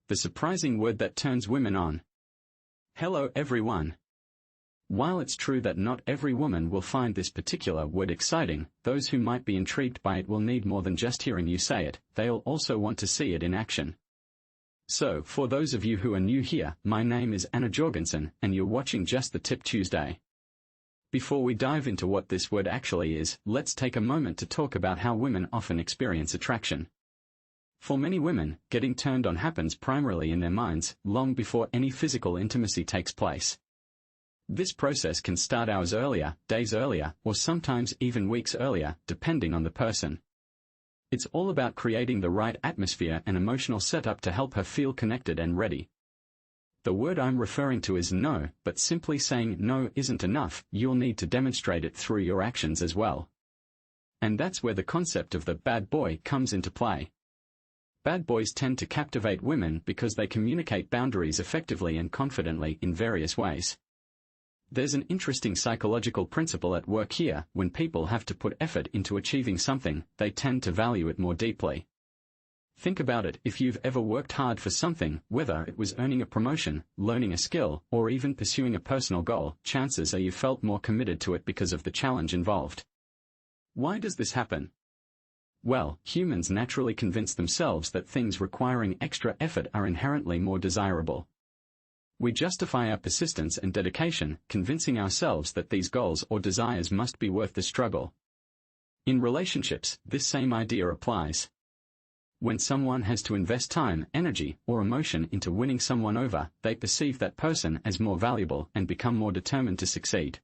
the surprising word that turns women on. Hello everyone. While it's true that not every woman will find this particular word exciting, those who might be intrigued by it will need more than just hearing you say it, they'll also want to see it in action. So, for those of you who are new here, my name is Anna Jorgensen, and you're watching Just the Tip Tuesday. Before we dive into what this word actually is, let's take a moment to talk about how women often experience attraction. For many women, getting turned on happens primarily in their minds, long before any physical intimacy takes place. This process can start hours earlier, days earlier, or sometimes even weeks earlier, depending on the person. It's all about creating the right atmosphere and emotional setup to help her feel connected and ready. The word I'm referring to is no, but simply saying no isn't enough, you'll need to demonstrate it through your actions as well. And that's where the concept of the bad boy comes into play. Bad boys tend to captivate women because they communicate boundaries effectively and confidently in various ways. There's an interesting psychological principle at work here. When people have to put effort into achieving something, they tend to value it more deeply. Think about it. If you've ever worked hard for something, whether it was earning a promotion, learning a skill, or even pursuing a personal goal, chances are you felt more committed to it because of the challenge involved. Why does this happen? Well, humans naturally convince themselves that things requiring extra effort are inherently more desirable. We justify our persistence and dedication, convincing ourselves that these goals or desires must be worth the struggle. In relationships, this same idea applies. When someone has to invest time, energy, or emotion into winning someone over, they perceive that person as more valuable and become more determined to succeed.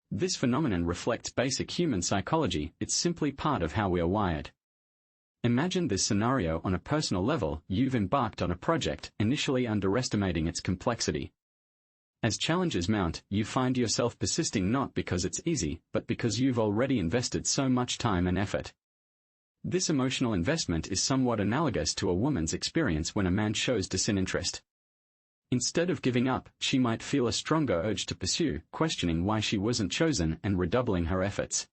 This phenomenon reflects basic human psychology. It's simply part of how we are wired. Imagine this scenario on a personal level. You've embarked on a project, initially underestimating its complexity. As challenges mount, you find yourself persisting not because it's easy, but because you've already invested so much time and effort. This emotional investment is somewhat analogous to a woman's experience when a man shows disinterest. Instead of giving up, she might feel a stronger urge to pursue, questioning why she wasn't chosen and redoubling her efforts.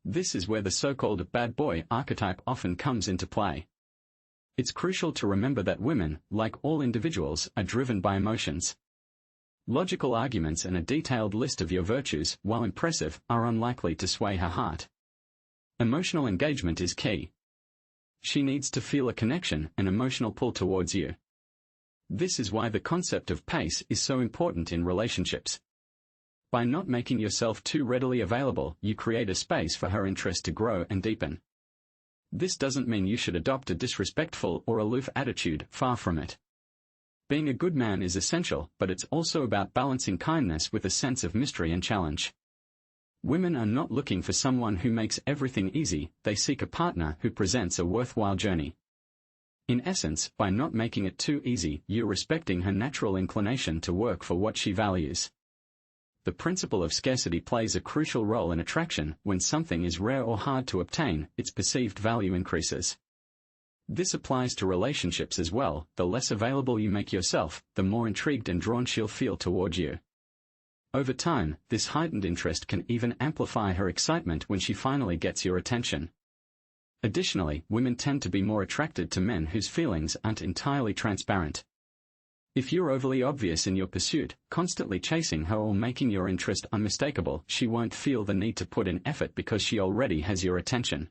This is where the so-called bad boy archetype often comes into play. It's crucial to remember that women, like all individuals, are driven by emotions. Logical arguments and a detailed list of your virtues, while impressive, are unlikely to sway her heart. Emotional engagement is key. She needs to feel a connection, an emotional pull towards you. This is why the concept of pace is so important in relationships. By not making yourself too readily available, you create a space for her interest to grow and deepen. This doesn't mean you should adopt a disrespectful or aloof attitude, far from it. Being a good man is essential, but it's also about balancing kindness with a sense of mystery and challenge. Women are not looking for someone who makes everything easy, they seek a partner who presents a worthwhile journey. In essence, by not making it too easy, you're respecting her natural inclination to work for what she values. The principle of scarcity plays a crucial role in attraction. When something is rare or hard to obtain, its perceived value increases. This applies to relationships as well. The less available you make yourself, the more intrigued and drawn she'll feel toward you. Over time, this heightened interest can even amplify her excitement when she finally gets your attention. Additionally, women tend to be more attracted to men whose feelings aren't entirely transparent. If you're overly obvious in your pursuit, constantly chasing her or making your interest unmistakable, she won't feel the need to put in effort because she already has your attention.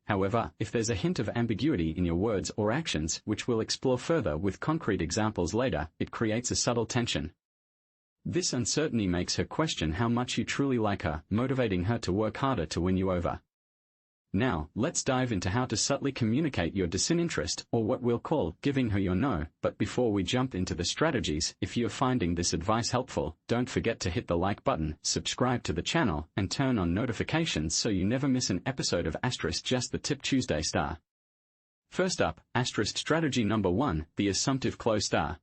However, if there's a hint of ambiguity in your words or actions, which we'll explore further with concrete examples later, it creates a subtle tension. This uncertainty makes her question how much you truly like her, motivating her to work harder to win you over. Now, let's dive into how to subtly communicate your disinterest, or what we'll call giving her your no. But before we jump into the strategies, if you're finding this advice helpful, don't forget to hit the like button, subscribe to the channel, and turn on notifications so you never miss an episode of Just the Tip Tuesday star. First up, strategy number 1, the assumptive close star.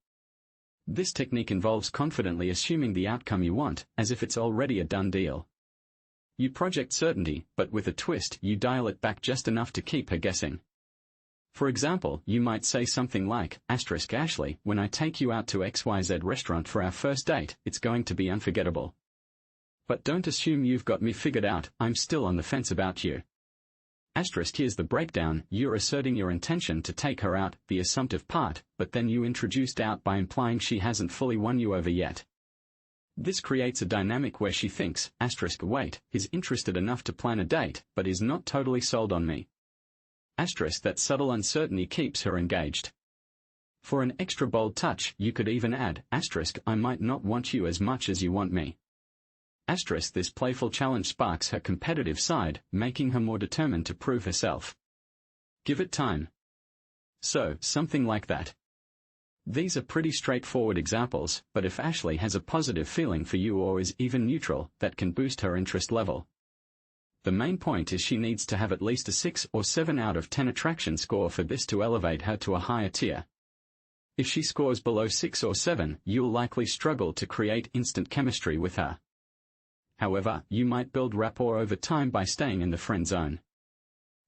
This technique involves confidently assuming the outcome you want, as if it's already a done deal. You project certainty, but with a twist, you dial it back just enough to keep her guessing. For example, you might say something like, Ashley, when I take you out to XYZ restaurant for our first date, it's going to be unforgettable. But don't assume you've got me figured out, I'm still on the fence about you. Here's the breakdown: you're asserting your intention to take her out, the assumptive part, but then you introduce doubt by implying she hasn't fully won you over yet. This creates a dynamic where she thinks, wait, he's interested enough to plan a date, but is not totally sold on me. That subtle uncertainty keeps her engaged. For an extra bold touch, you could even add, I might not want you as much as you want me. This playful challenge sparks her competitive side, making her more determined to prove herself. Give it time. So, something like that. These are pretty straightforward examples, but if Ashley has a positive feeling for you or is even neutral, that can boost her interest level. The main point is she needs to have at least a 6 or 7 out of 10 attraction score for this to elevate her to a higher tier. If she scores below 6 or 7, you'll likely struggle to create instant chemistry with her. However, you might build rapport over time by staying in the friend zone.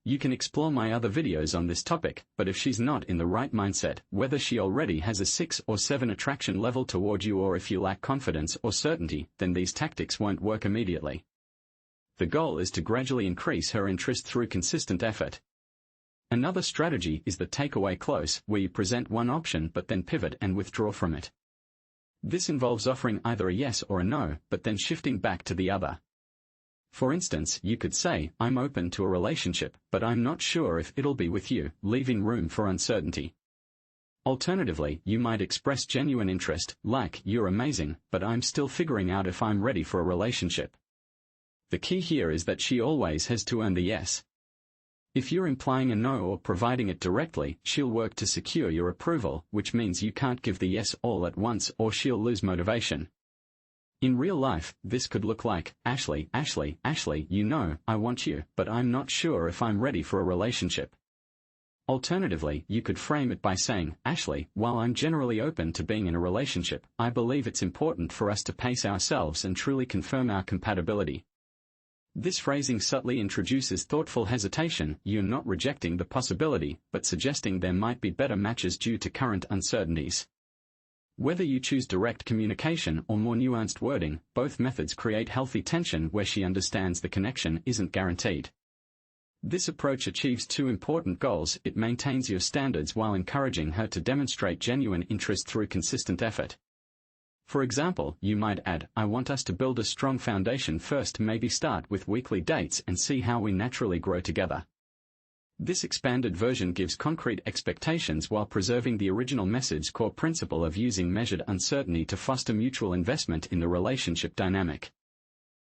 You can explore my other videos on this topic, but if she's not in the right mindset, whether she already has a 6 or 7 attraction level toward you or if you lack confidence or certainty, then these tactics won't work immediately. The goal is to gradually increase her interest through consistent effort. Another strategy is the takeaway close, where you present one option but then pivot and withdraw from it. This involves offering either a yes or a no, but then shifting back to the other. For instance, you could say, I'm open to a relationship, but I'm not sure if it'll be with you, leaving room for uncertainty. Alternatively, you might express genuine interest, like, you're amazing, but I'm still figuring out if I'm ready for a relationship. The key here is that she always has to earn the yes. If you're implying a no or providing it directly, she'll work to secure your approval, which means you can't give the yes all at once or she'll lose motivation. In real life, this could look like, Ashley, you know, I want you, but I'm not sure if I'm ready for a relationship. Alternatively, you could frame it by saying, Ashley, while I'm generally open to being in a relationship, I believe it's important for us to pace ourselves and truly confirm our compatibility. This phrasing subtly introduces thoughtful hesitation. You're not rejecting the possibility, but suggesting there might be better matches due to current uncertainties. Whether you choose direct communication or more nuanced wording, both methods create healthy tension where she understands the connection isn't guaranteed. This approach achieves two important goals: it maintains your standards while encouraging her to demonstrate genuine interest through consistent effort. For example, you might add, I want us to build a strong foundation first, maybe start with weekly dates and see how we naturally grow together. This expanded version gives concrete expectations while preserving the original message's core principle of using measured uncertainty to foster mutual investment in the relationship dynamic.